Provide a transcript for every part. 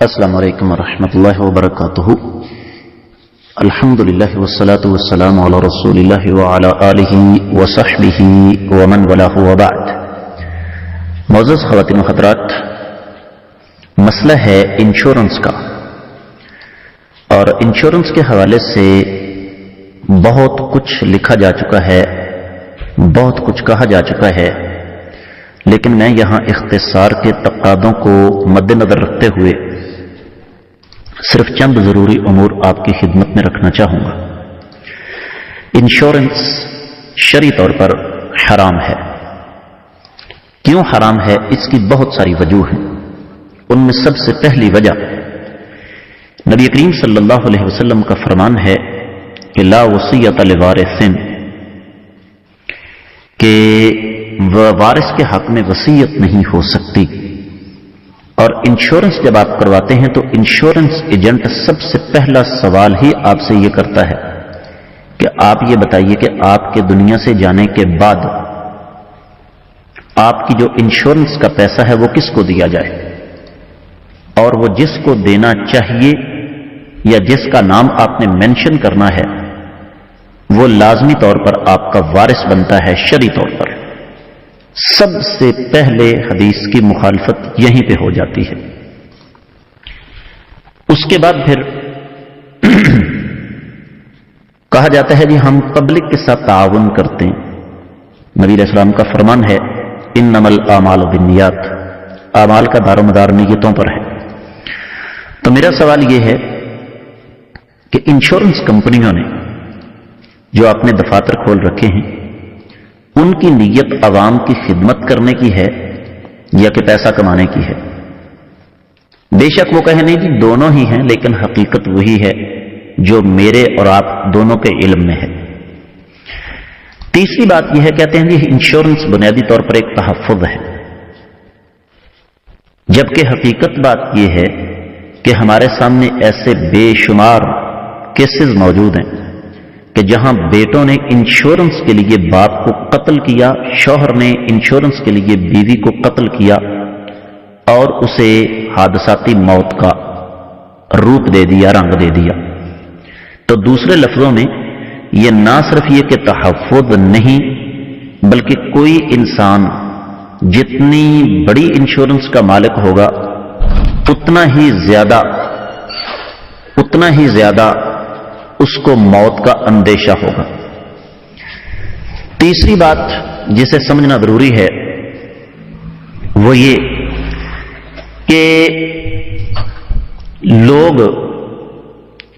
السلام علیکم ورحمۃ اللہ وبرکاتہ۔ الحمدللہ والصلاة والسلام علی رسول اللہ وعلی آلہ وصحبہ ومن والاه وبعد۔ معزز خواتین و حضرات، مسئلہ ہے انشورنس کا، اور انشورنس کے حوالے سے بہت کچھ لکھا جا چکا ہے، بہت کچھ کہا جا چکا ہے، لیکن میں یہاں اختصار کے تقاضوں کو مد نظر رکھتے ہوئے صرف چند ضروری امور آپ کی خدمت میں رکھنا چاہوں گا۔ انشورنس شرعی طور پر حرام ہے۔ کیوں حرام ہے؟ اس کی بہت ساری وجوہ ہیں۔ ان میں سب سے پہلی وجہ نبی کریم صلی اللہ علیہ وسلم کا فرمان ہے کہ لا وصیۃ لوارث، کہ وارث کے حق میں وصیت نہیں ہو سکتی۔ اور انشورنس جب آپ کرواتے ہیں تو انشورنس ایجنٹ سب سے پہلا سوال ہی آپ سے یہ کرتا ہے کہ آپ یہ بتائیے کہ آپ کے دنیا سے جانے کے بعد آپ کی جو انشورنس کا پیسہ ہے وہ کس کو دیا جائے، اور وہ جس کو دینا چاہیے یا جس کا نام آپ نے مینشن کرنا ہے وہ لازمی طور پر آپ کا وارث بنتا ہے شرعی طور پر۔ سب سے پہلے حدیث کی مخالفت یہیں پہ ہو جاتی ہے۔ اس کے بعد پھر کہا جاتا ہے جی ہم پبلک کے ساتھ تعاون کرتے ہیں۔ نبی علیہ السلام کا فرمان ہے انما الاعمال بالنیات، اعمال کا دار و مدار نیتوں پر ہے۔ تو میرا سوال یہ ہے کہ انشورنس کمپنیوں نے جو اپنے دفاتر کھول رکھے ہیں، ان کی نیت عوام کی خدمت کرنے کی ہے یا کہ پیسہ کمانے کی ہے؟ بے شک وہ کہیں نہیں جی دونوں ہی ہیں، لیکن حقیقت وہی ہے جو میرے اور آپ دونوں کے علم میں ہے۔ تیسری بات یہ ہے، کہتے ہیں جی انشورنس بنیادی طور پر ایک تحفظ ہے، جبکہ حقیقت بات یہ ہے کہ ہمارے سامنے ایسے بے شمار کیسز موجود ہیں کہ جہاں بیٹوں نے انشورنس کے لیے باپ کو قتل کیا، شوہر نے انشورنس کے لیے بیوی کو قتل کیا اور اسے حادثاتی موت کا روپ دے دیا، رنگ دے دیا۔ تو دوسرے لفظوں میں یہ نہ صرف یہ کہ تحفظ نہیں، بلکہ کوئی انسان جتنی بڑی انشورنس کا مالک ہوگا اتنا ہی زیادہ اس کو موت کا اندیشہ ہوگا۔ تیسری بات جسے سمجھنا ضروری ہے وہ یہ کہ لوگ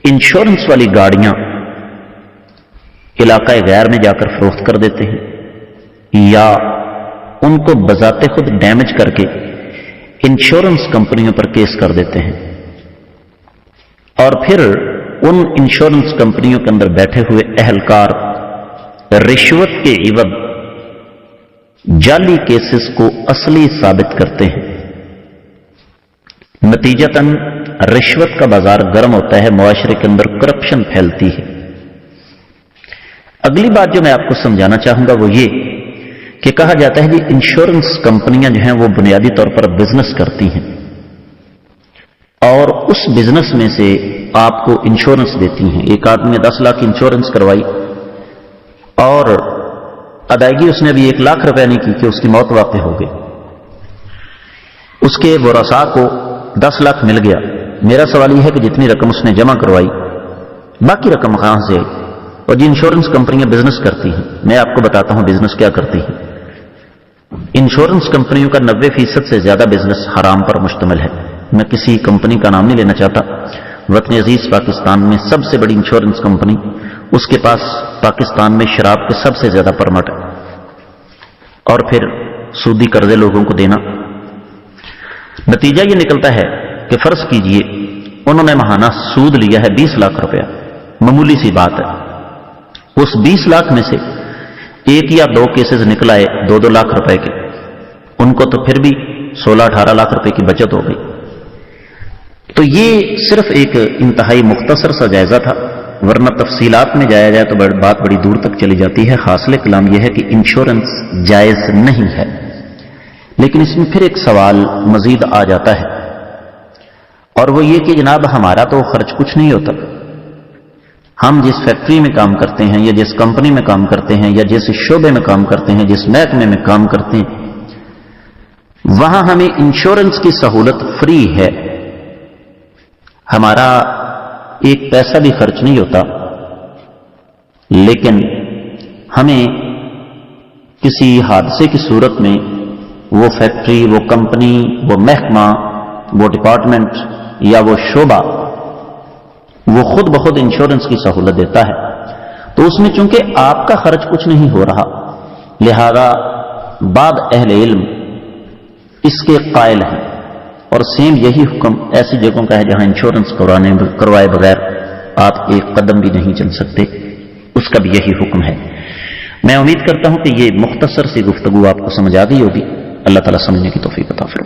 انشورنس والی گاڑیاں علاقہ غیر میں جا کر فروخت کر دیتے ہیں یا ان کو بذات خود ڈیمیج کر کے انشورنس کمپنیوں پر کیس کر دیتے ہیں، اور پھر ان انشورنس کمپنیوں کے اندر بیٹھے ہوئے اہلکار رشوت کے عوض جعلی کیسز کو اصلی ثابت کرتے ہیں۔ نتیجتاً رشوت کا بازار گرم ہوتا ہے، معاشرے کے اندر کرپشن پھیلتی ہے۔ اگلی بات جو میں آپ کو سمجھانا چاہوں گا وہ یہ کہ کہا جاتا ہے کہ انشورنس کمپنیاں جو ہیں وہ بنیادی طور پر بزنس کرتی ہیں، اور اس بزنس میں سے آپ کو انشورنس دیتی ہیں۔ ایک آدمی نے 10 لاکھ انشورنس کروائی اور ادائیگی اس نے ابھی 1 لاکھ روپے نہیں کی کہ اس کی موت واقع ہو گئی، اس کے ورثاء کو 10 لاکھ مل گیا۔ میرا سوال یہ ہے کہ جتنی رقم اس نے جمع کروائی باقی رقم کہاں سے آئی؟ اور جی انشورنس کمپنیاں بزنس کرتی ہیں، میں آپ کو بتاتا ہوں بزنس کیا کرتی ہیں۔ انشورنس کمپنیوں کا 90% سے زیادہ بزنس حرام پر مشتمل ہے۔ میں کسی کمپنی کا نام نہیں لینا چاہتا، وطن عزیز پاکستان میں سب سے بڑی انشورنس کمپنی، اس کے پاس پاکستان میں شراب کے سب سے زیادہ پرمٹ ہے، اور پھر سودی قرضے لوگوں کو دینا۔ نتیجہ یہ نکلتا ہے کہ فرض کیجئے انہوں نے ماہانہ سود لیا ہے 20 لاکھ روپیہ، معمولی سی بات ہے، اس 20 لاکھ میں سے 1 یا 2 کیسز نکل آئے 2-2 لاکھ روپے کے، ان کو تو پھر بھی 16-18 لاکھ روپے کی بچت ہو گئی۔ تو یہ صرف ایک انتہائی مختصر سا جائزہ تھا، ورنہ تفصیلات میں جایا جائے تو بات بڑی دور تک چلی جاتی ہے۔ حاصل کلام یہ ہے کہ انشورنس جائز نہیں ہے، لیکن اس میں پھر ایک سوال مزید آ جاتا ہے، اور وہ یہ کہ جناب ہمارا تو خرچ کچھ نہیں ہوتا، ہم جس فیکٹری میں کام کرتے ہیں یا جس کمپنی میں کام کرتے ہیں یا جس شعبے میں کام کرتے ہیں، جس محکمے میں کام کرتے ہیں، وہاں ہمیں انشورنس کی سہولت فری ہے، ہمارا ایک پیسہ بھی خرچ نہیں ہوتا، لیکن ہمیں کسی حادثے کی صورت میں وہ فیکٹری، وہ کمپنی، وہ محکمہ، وہ ڈپارٹمنٹ یا وہ شعبہ وہ خود بخود انشورنس کی سہولت دیتا ہے. تو اس میں چونکہ آپ کا خرچ کچھ نہیں ہو رہا، لہذا بعض اہل علم اس کے قائل ہیں، اور سیم یہی حکم ایسی جگہوں کا ہے جہاں انشورنس کروائے بغیر آپ ایک قدم بھی نہیں چل سکتے، اس کا بھی یہی حکم ہے. میں امید کرتا ہوں کہ یہ مختصر سی گفتگو آپ کو سمجھ آ گئی ہوگی. اللہ تعالیٰ سمجھنے کی توفیق عطا فرمائے.